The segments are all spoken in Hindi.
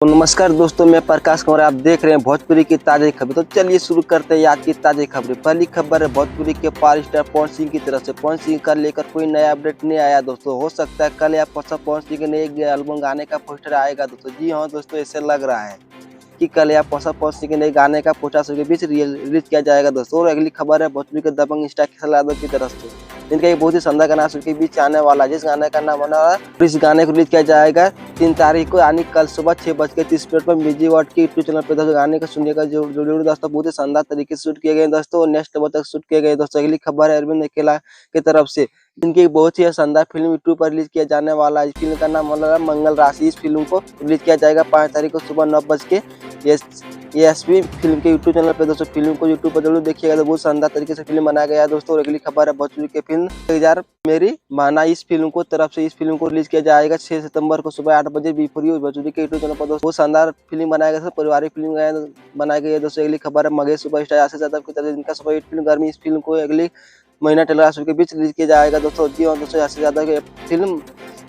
तो नमस्कार दोस्तों, मैं प्रकाश कुमार। आप देख रहे हैं भोजपुरी की ताज़ा खबर। तो चलिए शुरू करते हैं आज की ताज़ा खबरें। पहली खबर है भोजपुरी के पावर स्टार पवन सिंह की तरफ से। पवन सिंह का लेकर कोई नया अपडेट नहीं आया दोस्तों। हो सकता है कल या परसों पवन सिंह के नए एल्बम गाने का पोस्टर आएगा दोस्तों। जी हाँ दोस्तों, ऐसे लग रहा है कि कल या परसों पवन सिंह के नए गाने का पोस्टर के बीच रिलीज किया जाएगा दोस्तों। और अगली खबर है भोजपुरी के दबंग स्टार किशोर यादव की तरफ से। इनका एक बहुत ही शानदार गाना के बीच आने वाला है, जिस गाने का नाम बना है। इस गाने को रिलीज किया जाएगा 3 तारीख को, यानी कल सुबह 6:30 पर म्यूजिक वर्ल्ड के यूट्यूब चैनल पर दोस्तों। गाने का सुनिएगा जरूर दोस्तों। बहुत ही शानदार तरीके से शूट किए गए दोस्तों, और नेक्स्ट लेवल तक शूट किए गए दोस्तों। अगली खबर है अरविंद अकेला की तरफ से। इनकी बहुत ही शानदार फिल्म यूट्यूब पर रिलीज किया जाने वाला है। इस फिल्म का नाम बना है मंगल राशि। इस फिल्म को रिलीज किया जाएगा 5 तारीख को सुबह 9 बजे एएसपी फिल्म के यूट्यूब चैनल पे दोस्तों। फिल्म को यूट्यूब पर जरूर देखिएगा, तो बहुत शानदार तरीके से फिल्म बनाया गया है दोस्तों। और अगली खबर है भोजपुरी की फिल्म 1000 मेरी माना। इस फिल्म को तरफ से इस फिल्म को रिलीज किया जाएगा 6 सितंबर को सुबह 8 बजे भोजपुरी के यूट्यूब चैनल पर दोस्तों। बहुत शानदार फिल्म बनाया गया, पारिवारिक फिल्म बनाई गई है दोस्तों। अगली खबर है मगेश सुपरस्टार आशीष यादव की तरफ से। इनका सुपर हिट फिल्म गर्मी। इस फिल्म को अगली महीना टेलर के बीच रिलीज किया जाएगा दोस्तों। जी हाँ दोस्तों, आशीष यादव की फिल्म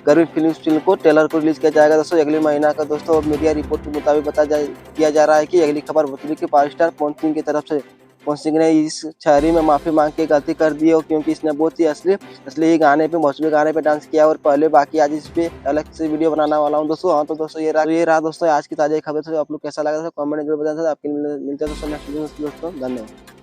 गर्मी फिल्म को ट्रेलर को रिलीज किया जाएगा दोस्तों अगले महीना का दोस्तों। मीडिया रिपोर्ट के मुताबिक किया जा रहा है कि अगली खबर भोजपुरी के पावर स्टार पवन सिंह की तरफ से। पवन सिंह ने इस छारी में माफी मांग के गलती कर दी हो, क्योंकि इसने बहुत ही असली गाने पे भोजपुरी गाने पे डांस किया। और पहले बाकी आज इस पे अलग से वीडियो बनाने वाला हूँ दोस्तों। हाँ तो दोस्तों ये रहा दोस्तों आज की ताजा खबर। तो आप लोग कैसा लगा था कमेंट में जरूर बताना। आपके मिलते हैं दोस्तों नेक्स्ट वीडियो में दोस्तों। धन्यवाद।